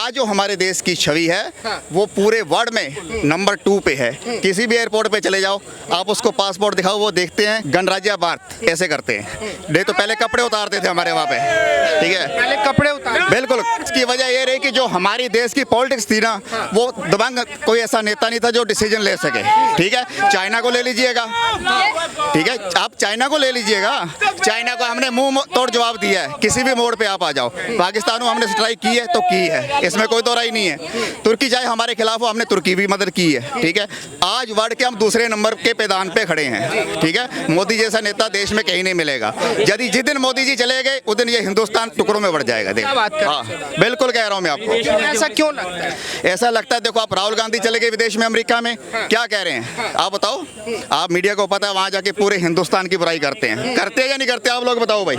आज जो हमारे देश की छवि है वो पूरे वर्ल्ड में नंबर 2 पे है। किसी भी एयरपोर्ट पे चले जाओ, आप उसको पासपोर्ट दिखाओ, वो देखते हैं गणराज्य भारत ऐसे करते हैं। नहीं तो पहले कपड़े उतारते थे हमारे वहाँ पे, ठीक है, पहले कपड़े उतार। बिल्कुल। इसकी वजह ये रही कि जो हमारी देश की पॉलिटिक्स थी ना, वो दबंग कोई ऐसा नेता नहीं था जो डिसीजन ले सके, ठीक है। चाइना को ले लीजिएगा, ठीक है, आप चाइना को ले लीजिएगा, चाइना को हमने मुंह तोड़ जवाब दिया है, किसी भी मोड़ पे आप आ जाओ। पाकिस्तान में हमने स्ट्राइक की है तो की है, इसमें कोई दो राय नहीं है। तुर्की चाहे हमारे खिलाफ हो, हमने तुर्की भी मदद की है, ठीक है। आज वर्ल्ड के हम दूसरे नंबर के पैदान पे खड़े हैं, ठीक है। मोदी जैसा नेता देश में कहीं नहीं मिलेगा। यदि जिस दिन मोदी जी चले गए उस दिन ये हिंदुस्तान टुकड़ों में बढ़ जाएगा। क्या बात कर रहे हैं? हाँ, बिल्कुल कह रहा हूँ मैं आपको। ऐसा क्यों लगता है? ऐसा लगता है, देखो आप राहुल गांधी चले गए विदेश में, अमेरिका में, क्या कह रहे हैं आप बताओ। आप मीडिया को पता है, वहां जाके पूरे हिंदुस्तान की बुराई करते हैं, करते हैं या नहीं करते, आप लोग बताओ भाई,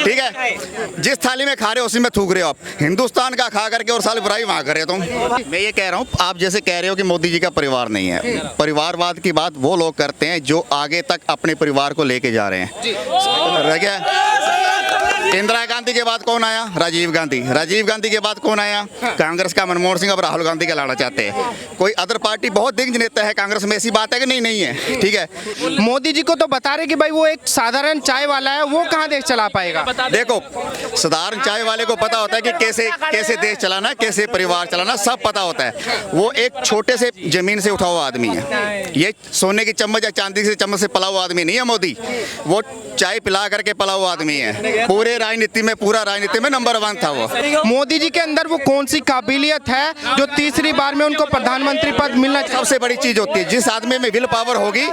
ठीक है। जिस थाली में खा रहे हो उसी में थूक रहे हो आप, हिंदुस्तान का खा करके और साल बुराई वहां कर रहे हो तुम। मैं ये कह रहा हूँ, आप जैसे कह रहे हो कि मोदी जी का परिवार नहीं है, परिवारवाद की बात वो लोग करते हैं जो आगे तक अपने परिवार को लेके जा रहे हैं। रह गया इंदिरा गांधी के बाद कौन आया? राजीव गांधी। राजीव गांधी के बाद कौन आया? कांग्रेस का मनमोहन सिंह। अब राहुल गांधी का लाना चाहते हैं। कोई अदर पार्टी बहुत दिग्गज नेता है कांग्रेस में, ऐसी बात है कि नहीं? नहीं है, ठीक है। मोदी जी को तो बता रहे कि भाई वो एक साधारण चाय वाला है, वो कहाँ देश चला पाएगा? देखो, साधारण चाय वाले को पता होता है कि कैसे कैसे देश चलाना, कैसे परिवार चलाना, सब पता होता है। वो एक छोटे से जमीन से उठा हुआ आदमी है, ये सोने की चम्मच या चांदी से चम्मच से पला हुआ आदमी नहीं है मोदी। वो चाय पिला करके पला हुआ आदमी है। पूरे राजनीति में, पूरा राजनीति में नंबर 1 था वो। मोदी जी के अंदर वो कौन सी काबिलियत है जो तीसरी बार में उनको प्रधानमंत्री पद मिलना चाहिए? सबसे बड़ी चीज होती है, जिस आदमी में विल पावर होगी,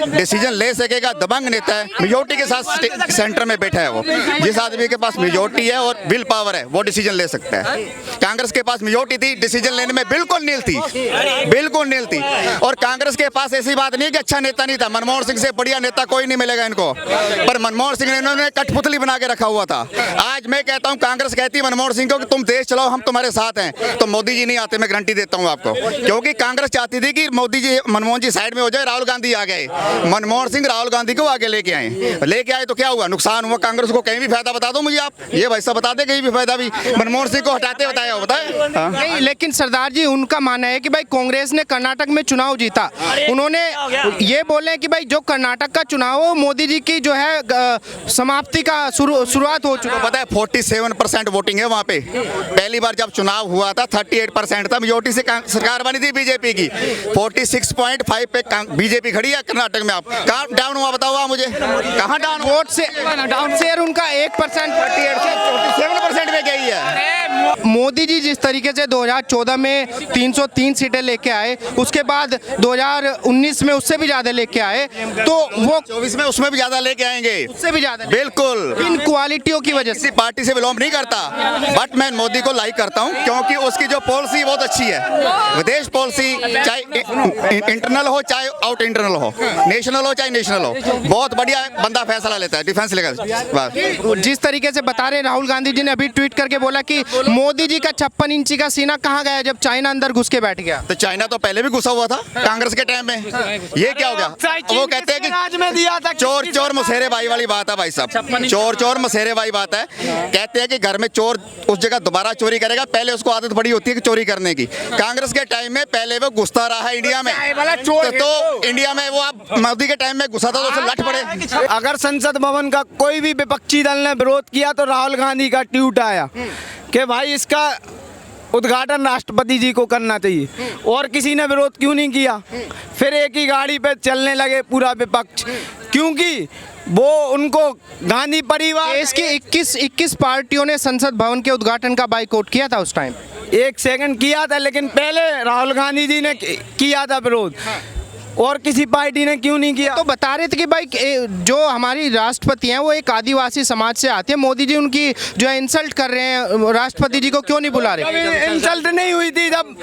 डिसीजन ले सकेगा, दबंग नेता है, मेजोरिटी के साथ सेंटर में बैठा है वो। जिस आदमी के पास मेजोरिटी है और विल पावर है वो डिसीजन ले सकता है। कांग्रेस के पास मेजोरिटी थी, डिसीजन लेने में बिल्कुल नील थी, बिल्कुल नील थी। और कांग्रेस के पास ऐसी बात नहीं कि अच्छा नेता नहीं था, मनमोहन सिंह से बढ़िया नेता कोई नहीं मिलेगा इनको, पर मनमोहन सिंह ने इन्होंने कठपुतली बना के रखा हुआ था। आज मैं कहता हूं, कांग्रेस कहती है मनमोहन सिंह को कि तुम देश चलाओ, हम तुम्हारे साथ हैं, तो मोदी जी नहीं आते, मैं गारंटी देता हूं आपको। क्योंकि कांग्रेस चाहती थी कि मोदी जी, मनमोहन जी साइड में हो जाए, राहुल गांधी आ गए। मनमोहन सिंह राहुल गांधी को आगे लेके आए तो क्या हुआ? नुकसान हुआ कांग्रेस को। कहीं भी फायदा बता दो मुझे आप, ये वैसा बता दे कहीं भी फायदा भी। मनमोहन सिंह को हटाते बताया, बताए नहीं, लेकिन सरदार जी उनका मानना है कि भाई कांग्रेस ने कर्नाटक में चुनाव जीता, उन्होंने ये बोले कि भाई जो कर्नाटक का चुनाव हो, मोदी जी की जो है समाप्ति का शुरुआत हो चुका। पता है 47% वोटिंग है वहाँ पे। पहली बार जब चुनाव हुआ था 38% था, मेजोरिटी से सरकार बनी थी बीजेपी की। 46.5 पे बीजेपी खड़ी है कर्नाटक में। आप कहाँ डाउन हुआ बताओ आप मुझे, कहाँ डाउन? वोट से डाउन शेयर उनका 1%, 38 से 47% में गई है। मोदी जी जिस तरीके से 2014 में 303 सीटें लेके आए, उसके बाद 2019 में उससे भी ज्यादा लेके आए, तो वो 24 में उसमें भी ज्यादा लेके आएंगे, उससे भी ज्यादा, बिल्कुल। इन क्वालिटियों की वजह से। किसी पार्टी से बिलोंग नहीं करता, बट मैं मोदी को लाइक करता हूं क्योंकि उसकी जो पॉलिसी बहुत अच्छी है। विदेश पॉलिसी चाहे इंटरनल हो चाहे आउट इंटरनल हो, नेशनल हो चाहे नेशनल हो, बहुत बढ़िया बंदा फैसला लेता है डिफेंस लेकर। जिस तरीके से बता रहे राहुल गांधी जी ने अभी ट्वीट करके बोला कि मोदी जी का 56 इंची का सीना कहाँ गया जब चाइना अंदर घुस के बैठ गया। तो चाइना तो पहले भी घुसा हुआ था कांग्रेस के टाइम में, ये क्या हो गया? वो कहते हैं कि चोर चोर मुसेरे भाई वाली बात है भाई साहब, चोर चोर मुसेरे भाई बात है। कहते हैं कि घर में चोर उस जगह दोबारा चोरी करेगा, पहले उसको आदत बड़ी होती है कि चोरी करने की। कांग्रेस के टाइम में पहले वो घुसता रहा है इंडिया में, तो इंडिया में वो आप मोदी के टाइम में घुसा था तो उसे लठ पड़े। अगर संसद भवन का कोई भी विपक्षी दल ने विरोध किया तो राहुल गांधी का ट्वीट आया कि भाई इसका उद्घाटन राष्ट्रपति जी को करना चाहिए, और किसी ने विरोध क्यों नहीं किया? फिर एक ही गाड़ी पे चलने लगे पूरा विपक्ष, क्योंकि वो उनको गांधी परिवार। देश की 21 पार्टियों ने संसद भवन के उद्घाटन का बाइकआउट किया था उस टाइम। 1 सेकंड किया था, लेकिन पहले राहुल गांधी जी ने किया था विरोध, और किसी पार्टी ने क्यों नहीं किया? तो बता रहे थे कि भाई जो हमारी राष्ट्रपति हैं वो एक आदिवासी समाज से आते हैं, मोदी जी उनकी जो है इंसल्ट कर रहे हैं, राष्ट्रपति जी को क्यों नहीं बुला रहे? इंसल्ट नहीं हुई थी जब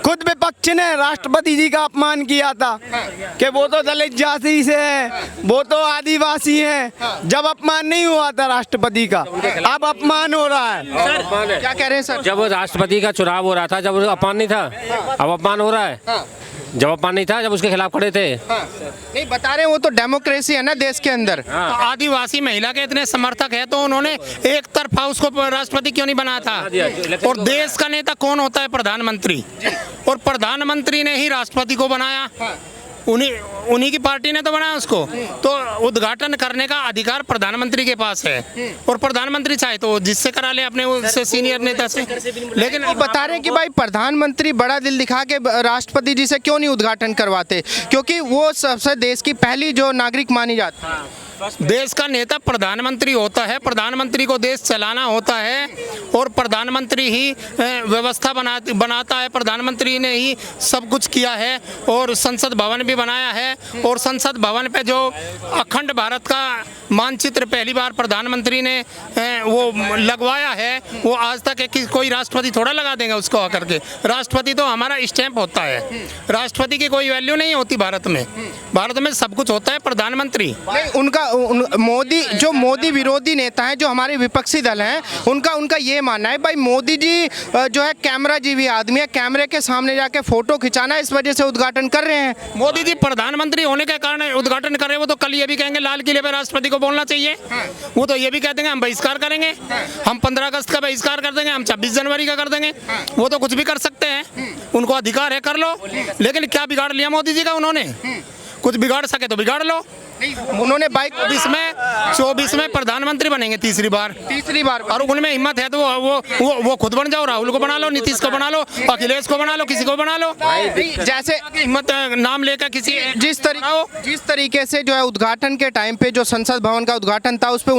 खुद विपक्ष ने राष्ट्रपति जी का अपमान किया था कि वो तो दलित जाति से है, वो तो आदिवासी है। जब अपमान नहीं हुआ था राष्ट्रपति का, अब अपमान हो रहा है। क्या कह रहे हैं सर? जब राष्ट्रपति का चुनाव हो रहा था, जब अपमान नहीं था, अब अपमान हो रहा है। जवाब पान नहीं था जब उसके खिलाफ खड़े थे। नहीं बता रहे हैं, वो तो डेमोक्रेसी है ना देश के अंदर। आदिवासी महिला के इतने समर्थक है तो उन्होंने एक तरफा उसको राष्ट्रपति क्यों नहीं बनाया था? और देश का नेता कौन होता है? प्रधानमंत्री। और प्रधानमंत्री ने ही राष्ट्रपति को बनाया, उन्हीं की पार्टी ने तो बनाया उसको। तो उद्घाटन करने का अधिकार प्रधानमंत्री के पास है, और प्रधानमंत्री चाहे तो जिससे करा ले, अपने उससे सीनियर नेता से। लेकिन वो बता रहे हैं कि भाई प्रधानमंत्री बड़ा दिल दिखा के राष्ट्रपति जी से क्यों नहीं उद्घाटन करवाते, क्योंकि वो सबसे देश की पहली जो नागरिक मानी जाती है। देश का नेता प्रधानमंत्री होता है, प्रधानमंत्री को देश चलाना होता है, और प्रधानमंत्री ही व्यवस्था बनाता है, प्रधानमंत्री ने ही सब कुछ किया है। और संसद भवन भी बनाया है, और संसद भवन पे जो अखंड भारत का मानचित्र पहली बार प्रधानमंत्री ने वो लगवाया है, वो आज तक कोई राष्ट्रपति थोड़ा लगा देंगे उसको आकर के। राष्ट्रपति तो हमारा स्टैंप होता है, राष्ट्रपति की कोई वैल्यू नहीं होती भारत में। भारत में सब कुछ होता है प्रधानमंत्री। मोदी विरोधी नेता हैं, जो हमारे विपक्षी दल हैं, उनका ये मानना है भाई मोदी जी जो है कैमरा जीवी आदमी है, कैमरे के सामने जाके फोटो खिंचाना, इस वजह से उद्घाटन कर रहे हैं। मोदी जी प्रधानमंत्री होने के कारण उद्घाटन कर रहे हैं। वो तो कल ये भी कहेंगे लाल किले पर राष्ट्रपति को बोलना चाहिए। वो तो ये भी कह देंगे हम बहिष्कार करेंगे, हम 15 अगस्त का बहिष्कार कर देंगे, हम 26 जनवरी का कर देंगे। वो तो कुछ भी कर सकते हैं, उनको अधिकार है, कर लो। लेकिन क्या बिगाड़ लिया मोदी जी का? उन्होंने कुछ बिगाड़ सके तो बिगाड़ लो। उन्होंने बाइक 24 में प्रधानमंत्री बनेंगे तीसरी बार। और उनमें हिम्मत है तो वो खुद बन जाओ, राहुल को बना लो, नीतीश को बना लो, अखिलेश को बना लो, किसी को बना लो। जैसे हिम्मत नाम लेकर किसी जिस तरीके से जो है उद्घाटन के टाइम पे जो संसद भवन का उद्घाटन था, उस पे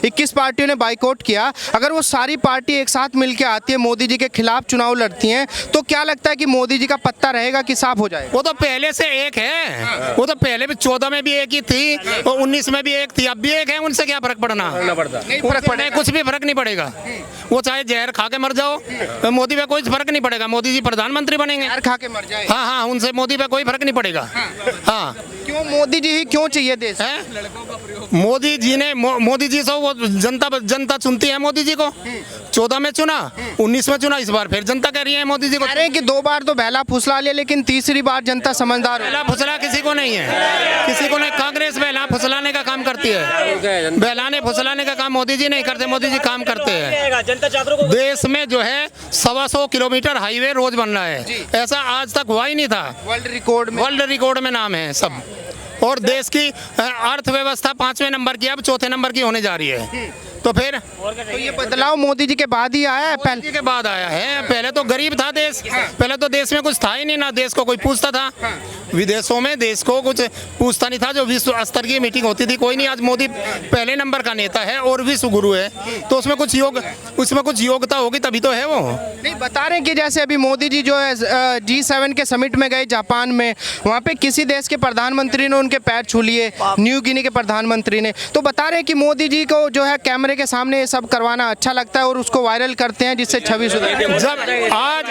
21 पार्टियों ने बाइकआउट किया। अगर वो सारी पार्टी एक साथ मिलकर आती है, मोदी जी के खिलाफ चुनाव लड़ती हैं, तो क्या लगता है कि मोदी जी का पत्ता रहेगा कि साफ हो जाएगा? वो तो पहले से एक है, वो तो पहले भी 14 में भी एक ही थी, और 19 में भी एक थी, अब भी एक है। उनसे क्या फर्क पड़ना? कुछ भी फर्क नहीं पड़ेगा। वो चाहे जहर खा के मर जाओ, मोदी पे कोई फर्क नहीं पड़ेगा। मोदी जी प्रधानमंत्री बनेंगे। जहर खा के मर जाए, हाँ, उनसे मोदी पे कोई फर्क नहीं पड़ेगा। हाँ, क्यों मोदी जी ही क्यों चाहिए देश? मोदी जी से वो जनता चुनती है मोदी जी को। 14 में चुना, 19 में चुना, इस बार फिर जनता कह रही है मोदी जी को। कह रहे हैं कि 2 बार तो बहला फुसला लिया, लेकिन तीसरी बार जनता समझदार है। बहला फुसला किसी को नहीं है, किसी को नहीं। कांग्रेस बहला फुसलाने का काम करती है, बहलाने फुसलाने का काम मोदी जी नहीं करते। मोदी जी काम करते हैं। देश में जो है 125 किलोमीटर हाईवे रोज बन रहा है, ऐसा आज तक हुआ ही नहीं था। वर्ल्ड रिकॉर्ड में नाम है सब। और देश की अर्थव्यवस्था 5वें नंबर की, अब 4थे नंबर की होने जा रही है। तो फिर तो ये बदलाव मोदी जी के बाद ही आया है? मोदी जी के बाद आया है। पहले तो गरीब था देश, पहले तो देश में कुछ था ही नहीं, ना देश को कोई पूछता था। विदेशों में देश को कुछ पूछता नहीं था, जो विश्व स्तर की मीटिंग होती थी कोई नहीं। आज मोदी पहले नंबर का नेता है और विश्व गुरु है, तो उसमें कुछ योग्यता होगी तभी तो है वो। नहीं बता रहे हैं कि जैसे अभी मोदी जी जो है G7 के समिट में गए जापान में, वहाँ पे किसी देश के प्रधानमंत्री ने उनके पैर छू लिए, न्यू गिनी के प्रधानमंत्री ने। तो बता रहे हैं कि मोदी जी को जो है कैमरे के सामने ये सब करवाना अच्छा लगता है और उसको वायरल करते हैं, जिससे छवि सुधरती है। जब आज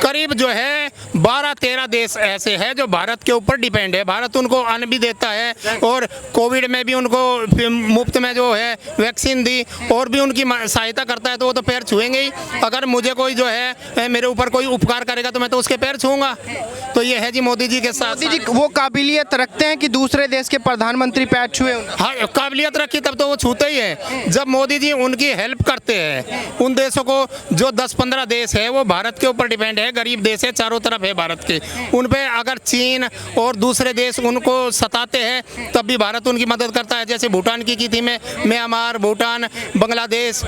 करीब जो है 12-13 देश ऐसे हैं जो भारत के ऊपर डिपेंड है। भारत उनको अन्न भी देता है, और कोविड में भी उनको मुफ्त में जो है वैक्सीन दी, और भी उनकी सहायता करता है। तो वो तो पैर छुएंगे ही। अगर मुझे कोई जो है मेरे ऊपर कोई उपकार करेगा तो मैं तो उसके पैर छूऊंगा। तो ये है जी मोदी जी के साथ। मोदी जी वो काबिलियत रखते हैं कि दूसरे देश के प्रधानमंत्री पैर छुए? हाँ, काबिलियत रखी तब तो वो छूते ही है। जब मोदी जी उनकी हेल्प करते हैं, उन देशों को, जो 10-15 देश है वो भारत के ऊपर डिपेंड है, गरीब देश है, चारों तरफ है भारत के, उन पे अगर चीन और दूसरे देश उनको सताते हैं तब भी भारत उनकी मदद करता है। जैसे भूटान की थी मैं, म्यांमार, भूटान, बांग्लादेश,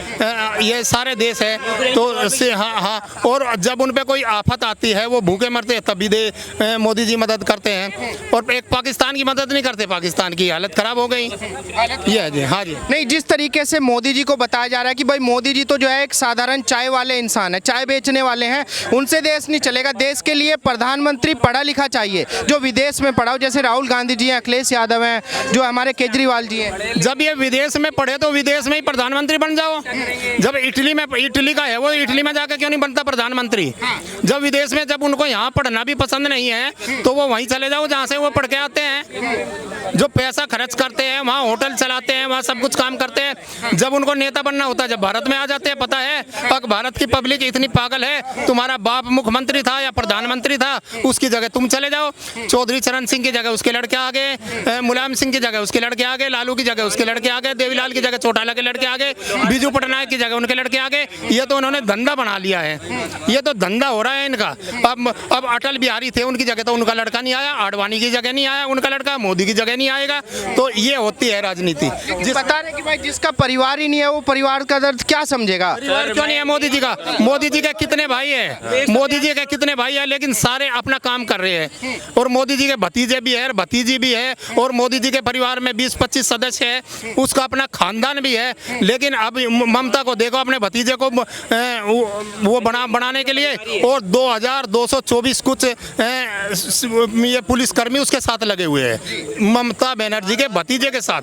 ये सारे देश है। तो हाँ, और जब उन पे कोई आफत आती है, वो भूखे मरते हैं, तभी मोदी जी मदद करते हैं। और एक पाकिस्तान की मदद नहीं करते, पाकिस्तान की हालत खराब हो गई। ये है जी। हाँ जी। नहीं, जिस तरीके से मोदी जी को बताया जा रहा है कि भाई मोदी जी तो जो है एक साधारण चाय वाले इंसान है, चाय बेचने वाले हैं, उनसे देश नहीं चलेगा। देश के लिए प्रधानमंत्री पढ़ा लिखा चाहिए, जो विदेश में पढ़ा हो, जैसे राहुल गांधी जी हैं, अखिलेश यादव हैं, जो हमारे केजरीवाल जी हैं। जब ये विदेश में पढ़े तो विदेश में ही प्रधानमंत्री बन जाओ। जब इटली का है वो, इटली में जाकर क्यों नहीं बनता प्रधानमंत्री? जब विदेश में, जब उनको यहाँ पढ़ना भी पसंद नहीं है तो वो वहीं चले जाओ जहाँ से वो पढ़ के आते हैं। जो पैसा खर्च करते हैं वहाँ होटल चलाते हैं, वहाँ सब कुछ काम करते हैं। जब उनको नेता बनना होता है, जब भारत में आ जाते हैं, पता है अब भारत की पब्लिक इतनी पागल है, तुम्हारा बाप मुख्यमंत्री था या प्रधानमंत्री था, उसकी जगह तुम चले जाओ। चौधरी चरण सिंह की जगह उसके लड़के आ गए, मुलायम सिंह की जगह उसके लड़के आ गए, लालू की जगह उसके लड़के आ गए, देवीलाल की जगह चौटाला के लड़के आ गए, बीजू पटनायक की जगह उनके लड़के आ गए। ये तो उन्होंने धंधा बना लिया है, ये तो धंधा हो रहा है इनका। अब अटल बिहारी थे, उनकी जगह तो उनका लड़का नहीं आया, आडवाणी की जगह नहीं आया उनका लड़का, मोदी की जगह नहीं आएगा। तो ये होती है राजनीति। बता रहे कि भाई जिसका परिवार ही नहीं है वो परिवार का दर्द क्या समझेगा? परिवार क्यों नहीं है मोदी जी का? मोदी जी के कितने भाई है, मोदी जी के कितने भाई है, लेकिन सारे अपना काम कर रहे हैं। और मोदी जी के भतीजे भी है, भतीजी भी है, और मोदी जी के परिवार में 20-25 सदस्य है, उसका अपना खानदान भी है। लेकिन अब ममता को देखो, अपने भतीजे को वो बनाने के लिए, और 2224 कुछ ये पुलिसकर्मी उसके साथ लगे हुए हैं, ममता बनर्जी के भतीजे के साथ।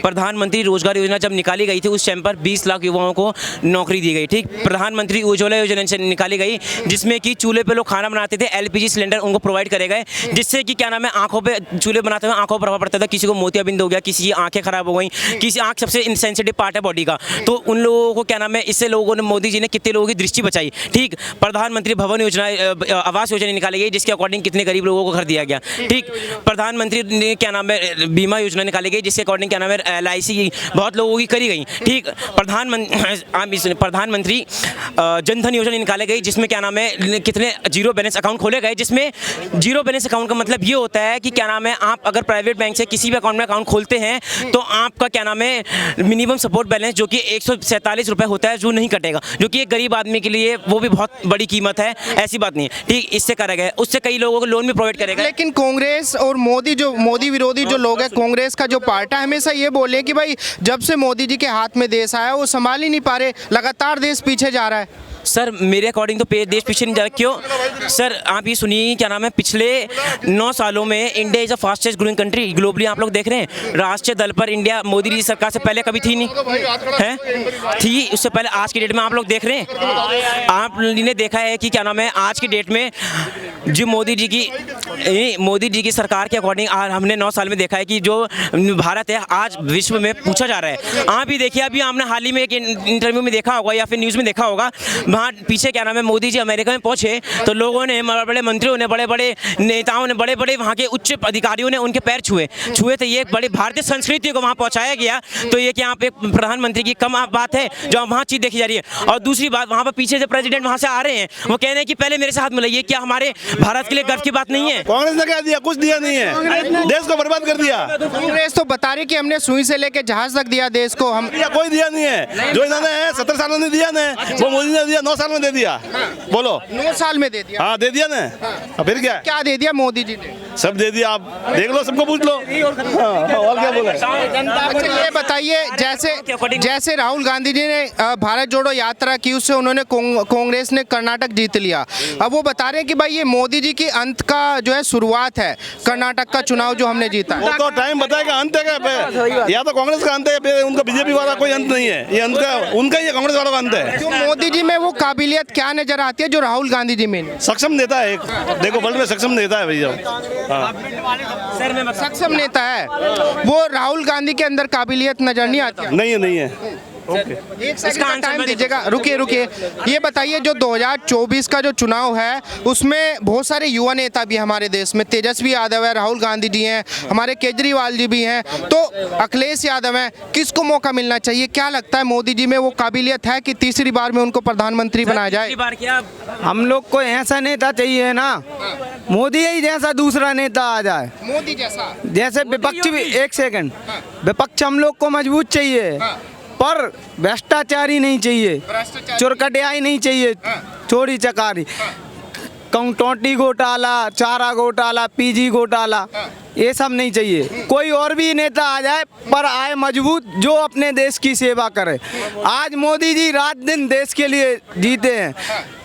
प्रधानमंत्री रोजगार योजना जब निकाली गई थी उस टाइम पर 20 लाख युवाओं को नौकरी दी गई। ठीक, प्रधानमंत्री उज्ज्वला योजना से निकाली गई जिसमें कि चूल्हे पे लोग खाना बनाते थे, एलपीजी सिलेंडर उनको प्रोवाइड करे गए, जिससे कि क्या नाम है आंखों पे चूल्हे बनाते हुए आंखों पर प्रभाव पड़ता था। किसी को मोतियाबिंद हो गया, किसी की आंखें खराब हो गई, किसी आंख सबसे इनसेंसिटिव पार्ट है बॉडी का, तो उन लोगों को क्या नाम है, इससे लोगों ने, मोदी जी ने कितने लोगों की दृष्टि बचाई। ठीक, प्रधानमंत्री भवन योजना, आवास योजना निकाली गई जिसके अकॉर्डिंग कितने गरीब लोगों को घर दिया गया। ठीक, प्रधानमंत्री ने क्या नाम है बीमा योजना निकाली गई जिसके अकॉर्डिंग क्या नाम है LIC बहुत लोगों की करी गई। ठीक, प्रधानमंत्री जनधन योजना निकाली गई जिसमें क्या नाम है कितने जीरो बैलेंस अकाउंट खोले गए, जिसमें जीरो बैलेंस अकाउंट का मतलब ये होता है कि क्या नाम है आप अगर प्राइवेट बैंक से किसी भी अकाउंट में अकाउंट खोलते हैं तो आपका क्या नाम है मिनिमम सपोर्ट बैलेंस जो कि 147 रुपये होता है जो नहीं कटेगा, जो कि एक गरीब आदमी के लिए वो भी बहुत बड़ी कीमत है, ऐसी बात नहीं है। ठीक, इससे करा गया, उससे कई लोगों को लोन भी प्रोवाइड करेगा। लेकिन कांग्रेस और मोदी विरोधी जो लोग हैं, कांग्रेस का जो पार्ट है, हमेशा ये बोले कि भाई जब से मोदी जी के हाथ में देश आया वो संभाल ही नहीं पा रहे, लगातार देश पीछे जा रहा है। सर मेरे अकॉर्डिंग तो देश पीछे नहीं जा रहा। क्यों सर, आप ये सुनिए क्या नाम है, पिछले 9 सालों में India is a fastest growing country globally. आप लोग देख रहे हैं राष्ट्रीय दल पर इंडिया मोदी जी सरकार से पहले कभी थी नहीं है, थी उससे पहले। आज की डेट में आप लोग देख रहे हैं, आपने देखा है कि क्या नाम है आज की डेट में जो मोदी जी की सरकार के अकॉर्डिंग हमने 9 साल में देखा है कि जो भारत है आज विश्व में पूछा जा रहा है। आप ही देखिए, अभी आपने हाल ही में एक इंटरव्यू में देखा होगा या फिर न्यूज़ में देखा होगा, वहाँ पीछे क्या नाम है मोदी जी अमेरिका में पहुंचे तो लोगों ने, बड़े बड़े मंत्रियों ने, बड़े बड़े नेताओं ने, बड़े बड़े वहाँ के उच्च अधिकारियों ने उनके पैर छुए थे। ये बड़ी भारतीय संस्कृति को वहाँ पहुँचाया गया। तो ये क्या आप एक प्रधानमंत्री की कम बात है जो वहाँ चीज़ देखी जा रही है। और दूसरी बात, वहाँ पर पीछे से प्रेसिडेंट वहाँ से आ रहे हैं, वो कह रहे हैं कि पहले मेरे से हाथ मिलाइए। क्या हमारे भारत के लिए गर्व की बात नहीं है? कांग्रेस ने क्या दिया? कुछ दिया नहीं है, देश को बर्बाद कर दिया। कांग्रेस तो बता रही कि हमने सुई से लेके जहाज तक दिया देश को, हम कोई दिया नहीं है। जो इन्होंने 17 सालों में दिया ना, वो मोदी ने दिया 9 साल में दे दिया। बोलो 9 साल में दे दिया? हाँ दे दिया ना। फिर क्या क्या दे दिया मोदी जी ने? सब दे दिया, आप देख लो, सबको पूछ लो। और क्या बोले? अच्छा ये बताइए, जैसे राहुल गांधी जी ने भारत जोड़ो यात्रा की, उससे उन्होंने कांग्रेस ने कर्नाटक जीत लिया। अब वो बता रहे हैं कि भाई ये मोदी जी की अंत का जो है शुरुआत है, कर्नाटक का चुनाव जो हमने जीता। वो तो टाइम बताएगा अंत है क्या? या तो कांग्रेस का अंत है, उनका बीजेपी वाला कोई अंत नहीं है। ये अंत का उनका ही, कांग्रेस वालों का अंत है। तो मोदी जी में वो काबिलियत क्या नजर आती है जो राहुल गांधी जी में नहीं? सक्षम नेता है एक, देखो वर्ल्ड में सक्षम नेता है भैया। सक्षम नेता है वो, राहुल गांधी के अंदर काबिलियत नजर नहीं आती? नहीं है। एक सेकंड का टाइम दीजिएगा, रुकिए। ये बताइए जो 2024 का जो चुनाव है उसमें बहुत सारे युवा नेता भी हमारे देश में, तेजस्वी यादव है, राहुल गांधी जी हैं, हमारे केजरीवाल जी भी हैं, तो अखिलेश यादव हैं, किसको मौका मिलना चाहिए? क्या लगता है मोदी जी में वो काबिलियत है कि तीसरी बार में उनको प्रधानमंत्री बनाया जाए? हम लोग को ऐसा नेता चाहिए ना, मोदी ही जैसा दूसरा नेता आ जाए, मोदी जैसे विपक्ष भी। एक सेकंड, विपक्ष हम लोग को मजबूत चाहिए पर भ्रष्टाचारी नहीं चाहिए, चुरकटियाई नहीं चाहिए, चोरी चकारी, कंटोटी घोटाला, चारा घोटाला, पीजी घोटाला, ये सब नहीं चाहिए। कोई और भी नेता आ जाए पर आए मजबूत, जो अपने देश की सेवा करे। आज मोदी जी रात दिन देश के लिए जीते हैं।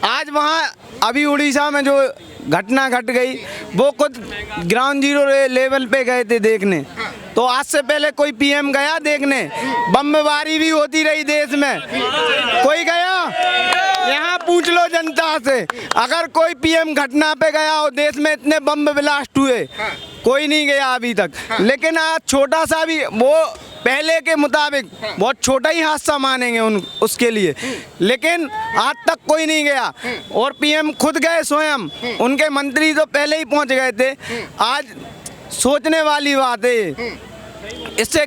आज वहाँ अभी उड़ीसा में जो घटना घट गई, वो खुद ग्राउंड जीरो लेवल पे गए थे देखने। तो आज से पहले कोई पीएम गया देखने? बमबारी भी होती रही देश में, कोई गया? यहाँ पूछ लो जनता से, अगर कोई पीएम घटना पे गया हो, देश में इतने बम ब्लास्ट हुए, कोई नहीं गया अभी तक, लेकिन आज छोटा सा भी वो पहले के मुताबिक बहुत छोटा ही हादसा मानेंगे उसके लिए, लेकिन आज तक कोई नहीं गया। और पीएम खुद गए स्वयं, उनके मंत्री तो पहले ही पहुंच गए थे। आज सोचने वाली बात है, इससे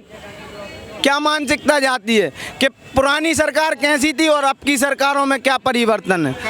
क्या मानसिकता जाती है कि पुरानी सरकार कैसी थी और अब की सरकारों में क्या परिवर्तन है।